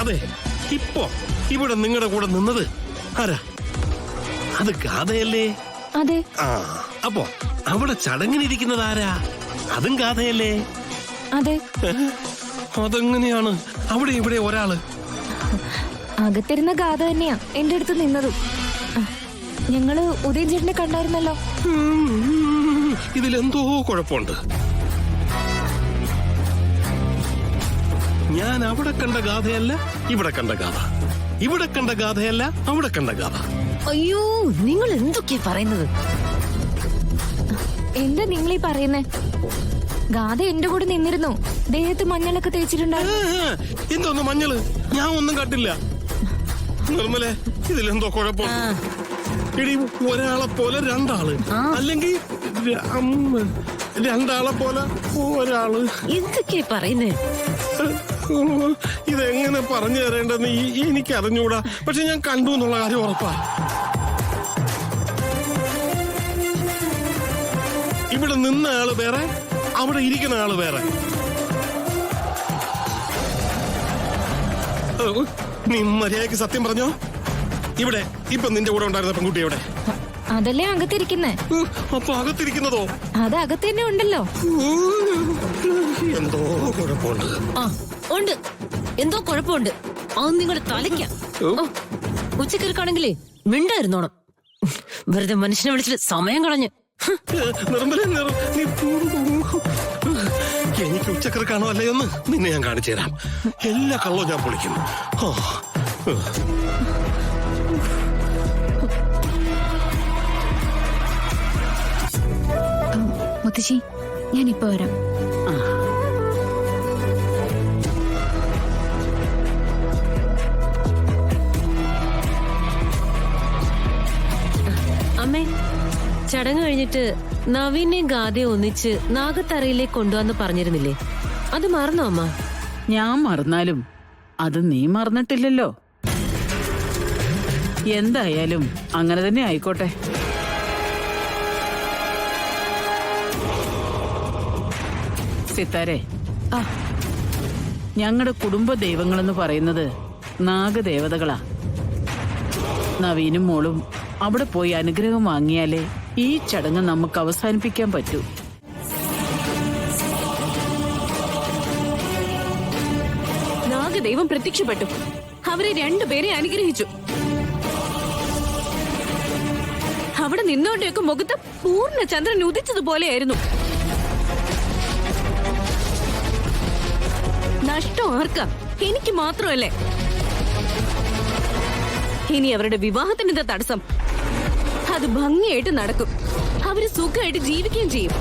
അതെ, ഇപ്പോ ഇവിടെ നിങ്ങളുടെ കൂടെ നിന്നത് ആരാ? അത് ഗാഥയല്ലേ? അതെ. ആ, അപ്പോ അവിടെ ചടങ്ങിനിരിക്കുന്നത് ആരാ? അതും ഗാഥയല്ലേ? അതെ. അതെങ്ങനെയാണ് അവിടെ ഇവിടെ ഒരാള്? അകത്തിരുന്ന ഗാഥ തന്നെയാ എന്റെ അടുത്ത് നിന്നതും. ഞങ്ങള് ഉദയൻ ചേട്ടനെ കണ്ടായിരുന്നല്ലോ. ഇതിലെന്തോ കുഴപ്പമുണ്ട്. ഞാൻ അവിടെ കണ്ട ഗാഥയല്ല ഇവിടെ കണ്ട ഗാഥ, ഇവിടെ കണ്ട ഗാഥയല്ല അവിടെ കണ്ട ഗാഥ. അയ്യോ, നിങ്ങൾ എന്തൊക്കെയാ പറയുന്നത്? എന്താ നിങ്ങളീ പറയുന്നേ? ഗാഥ എന്റെ കൂടെ നിന്നിരുന്നു. ദേഹത്ത് മഞ്ഞളൊക്കെ തേച്ചിട്ടുണ്ടായിരുന്നു. എന്തോന്ന് മഞ്ഞള്? ഞാൻ ഒന്നും കണ്ടില്ല. നിർമ്മലേ, ഇതിലെന്തോ കുഴപ്പമുണ്ട്. എടി, ഒരാളെ പോലെ രണ്ടാള്, അല്ലെങ്കിൽ രണ്ടാളെ പോലെ ഒരാള്. എന്തൊക്കെയാ പറയുന്നേ? ഇതെങ്ങനെ പറഞ്ഞു തരേണ്ടെന്ന് എനിക്ക് അറിഞ്ഞൂടാ. പക്ഷെ ഞാൻ കണ്ടു എന്നുള്ള കാര്യം ഉറപ്പാ. ഇവിടെ നിന്ന ആള് വേറെ, അവിടെ ഇരിക്കുന്ന ആള് വേറെ. നീ മര്യാദക്ക് സത്യം പറഞ്ഞോ? ഇവിടെ ഇപ്പൊ നിന്റെ കൂടെ ഉണ്ടായിരുന്ന പെൺകുട്ടി എവിടെ? അതല്ലേ അകത്തിരിക്കുന്നേ. അപ്പൊ അകത്തിരിക്കുന്നതോ? അത് അകത്ത് തന്നെ ഉണ്ടല്ലോ. എന്തോ കുഴപ്പമുണ്ട്. ആ ഉണ്ട്, എന്തോ കുഴപ്പമുണ്ട്. അത് നിങ്ങളുടെ തലയ്ക്ക. ഉച്ചക്കരക്കാണെങ്കിലേ മിണ്ടായിരുന്നോണം. വെറുതെ മനുഷ്യനെ വിളിച്ചിട്ട് സമയം കളഞ്ഞ്. എനിക്ക് ഉച്ചക്കറക്കാണോ അല്ലയോന്ന് നിന്നെ ഞാൻ കാണിച്ചു തരാം. എല്ലാ കള്ളവും ഞാൻ പൊളിക്കും. മുത്തശ്ശി, ഞാനിപ്പോ വരാം. അമ്മേ, ചടങ്ങ് കഴിഞ്ഞിട്ട് നവീനെയും ഗാഥയും ഒന്നിച്ച് നാഗത്തറയിലേക്ക് കൊണ്ടുവന്ന് പറഞ്ഞിരുന്നില്ലേ? അത് മറന്നോ അമ്മ? ഞാൻ മറന്നാലും അത് നീ മറന്നിട്ടില്ലല്ലോ. എന്തായാലും അങ്ങനെ തന്നെ ആയിക്കോട്ടെ. സിത്താരെ, ഞങ്ങളുടെ കുടുംബ ദൈവങ്ങളെന്ന് പറയുന്നത് നാഗദേവതകളാ. നവീനും മോളും അവിടെ പോയി അനുഗ്രഹം വാങ്ങിയാലേ ഈ ചടങ്ങ് നമുക്ക് അവസാനിപ്പിക്കാൻ പറ്റൂ. നാഗദൈവം പ്രത്യക്ഷപ്പെട്ടു. അവരെ രണ്ടുപേരെ അനുഗ്രഹിച്ചു. അവിടെ നിന്നോണ്ടെയൊക്കെ മുഖത്ത് പൂർണ്ണ ചന്ദ്രൻ ഉദിച്ചതുപോലെയായിരുന്നു. നഷ്ടം ആർക്കാ? എനിക്ക് മാത്രമല്ലേ? ഇനി അവരുടെ വിവാഹത്തിനെന്താ തടസ്സം? അത് ഭംഗിയായിട്ട് നടക്കും. അവര് സുഖമായിട്ട് ജീവിക്കുകയും ചെയ്യും.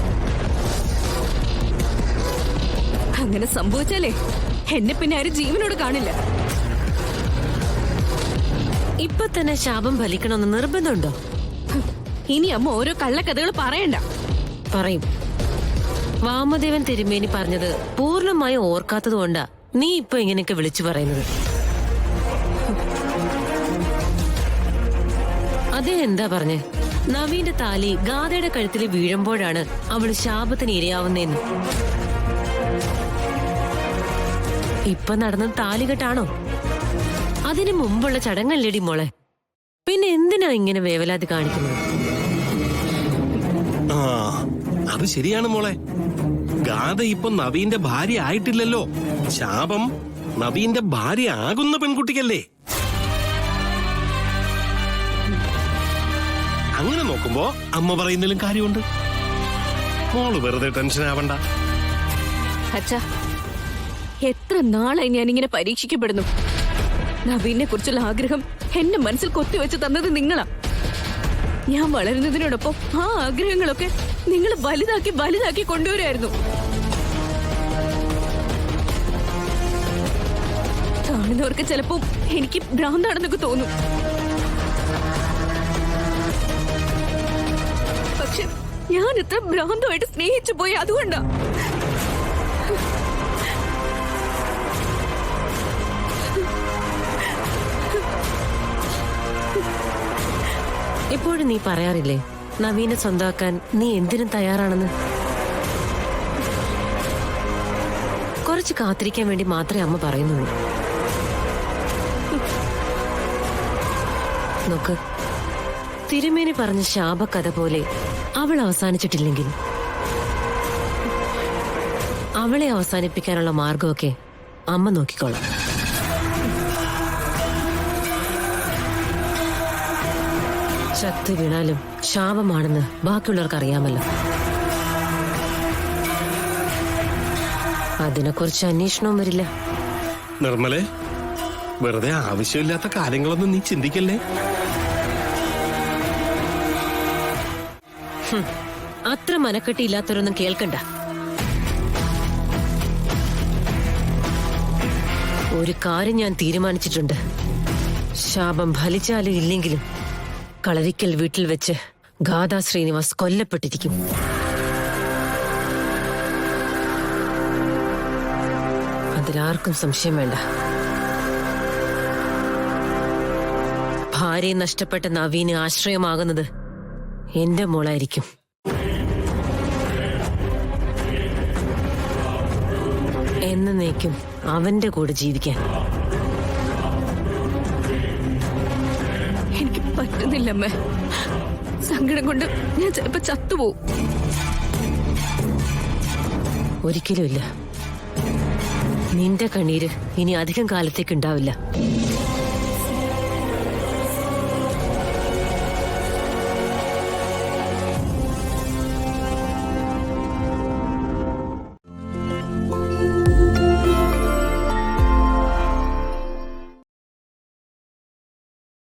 അങ്ങനെ സംഭവിച്ചാലേ എന്നെ പിന്നെ ആരും ജീവനോട് കാണില്ല. ഇപ്പൊ തന്നെ ശാപം ഫലിക്കണമെന്ന് നിർബന്ധമുണ്ടോ? ഇനി അമ്മ ഓരോ കള്ളക്കഥകൾ പറയണ്ട. പറയും. വാമദേവൻ തിരുമേനി പറഞ്ഞത് പൂർണ്ണമായും ഓർക്കാത്തതുകൊണ്ടാ നീ ഇപ്പൊ ഇങ്ങനെയൊക്കെ വിളിച്ചു പറയുന്നത്. അതേ, എന്താ പറഞ്ഞേ? നവീന്റെ താലി ഗാഥയുടെ കഴുത്തിൽ വീഴുമ്പോഴാണ് അവള് ശാപത്തിന് ഇരയാവുന്നേന്ന്. ഇപ്പൊ നടന്നത് താലികെട്ടാണോ? അതിനു മുമ്പുള്ള ചടങ്ങല്ലേടി മോളെ. പിന്നെ എന്തിനാ ഇങ്ങനെ വേവലാതി കാണിക്കുന്നത്? അത് ശരിയാണ് മോളെ. ഗാഥ ഇപ്പൊ നവീന്റെ ഭാര്യ ആയിട്ടില്ലല്ലോ. ശാപം നവീന്റെ ഭാര്യ ആകുന്ന പെൺകുട്ടിക്കല്ലേ. അങ്ങനെ നോക്കുമ്പോ അമ്മ പറയുന്നതിലും കാര്യമുണ്ട്. മോള് വെറുതെ ടെൻഷൻ ആവണ്ട. അച്ഛാ, എത്ര നാളായി ഞാനിങ്ങനെ പരീക്ഷിക്കപ്പെടുന്നു. നവീനെ കുറിച്ചുള്ള ആഗ്രഹം എന്റെ മനസ്സിൽ കൊത്തിവെച്ച് തന്നത് നിങ്ങളാ. ഞാൻ വളരുന്നതിനോടൊപ്പം ആ ആഗ്രഹങ്ങളൊക്കെ നിങ്ങൾ വലുതാക്കി വലുതാക്കി കൊണ്ടുവരായിരുന്നു. കാണുന്നവർക്ക് ചിലപ്പോ എനിക്ക് ഭ്രാന്താണെന്നൊക്കെ തോന്നും. പക്ഷെ ഞാൻ ഇത്ര ഭ്രാന്തമായിട്ട് സ്നേഹിച്ചു പോയി അതുകൊണ്ടാ. എപ്പോഴും നീ പറയാറില്ലേ നവീനെ സ്വന്തമാക്കാൻ നീ എന്തിനും തയ്യാറാണെന്ന്? കുറച്ച് കാത്തിരിക്കാൻ വേണ്ടി മാത്രമേ അമ്മ പറയുന്നുള്ളൂ. നോക്ക്, തിരുമേനി പറഞ്ഞ ശാപകഥ പോലെ അവൾ അവസാനിച്ചിട്ടില്ലെങ്കിൽ അവളെ അവസാനിപ്പിക്കാനുള്ള മാർഗമൊക്കെ അമ്മ നോക്കിക്കോളാം. ശക്തി വീണാലും ശാപമാണെന്ന് ബാക്കിയുള്ളവർക്ക് അറിയാമല്ലോ. അതിനെക്കുറിച്ച് അന്വേഷണവും വരില്ല. നിർമ്മലേ, വെറുതെ ആവശ്യമില്ലാത്ത കാര്യങ്ങളൊന്നും നീ ചിന്തിക്കല്ലേ. അത്ര മനക്കെട്ടിയില്ലാത്തവരൊന്നും കേൾക്കണ്ട. ഒരു കാര്യം ഞാൻ തീരുമാനിച്ചിട്ടുണ്ട്. ശാപം ഫലിച്ചാലും ഇല്ലെങ്കിലും കളരിക്കൽ വീട്ടിൽ വെച്ച് ഗാഥാ ശ്രീനിവാസ് കൊല്ലപ്പെട്ടിരിക്കും. അതിലാർക്കും സംശയം വേണ്ട. ഭാര്യയെ നഷ്ടപ്പെട്ട നവീന് ആശ്രയമാകുന്നത് എന്റെ മോളായിരിക്കും. എന്നേക്കും അവന്റെ കൂടെ ജീവിക്കാൻ. എനിക്ക് പറ്റുന്നില്ലമ്മേ. സങ്കടം കൊണ്ട് ഞാൻ ചിലപ്പോ ചത്തുപോകും. ഒരിക്കലുമില്ല. നിന്റെ കണ്ണീര് ഇനി അധികം കാലത്തേക്ക് ഉണ്ടാവില്ല.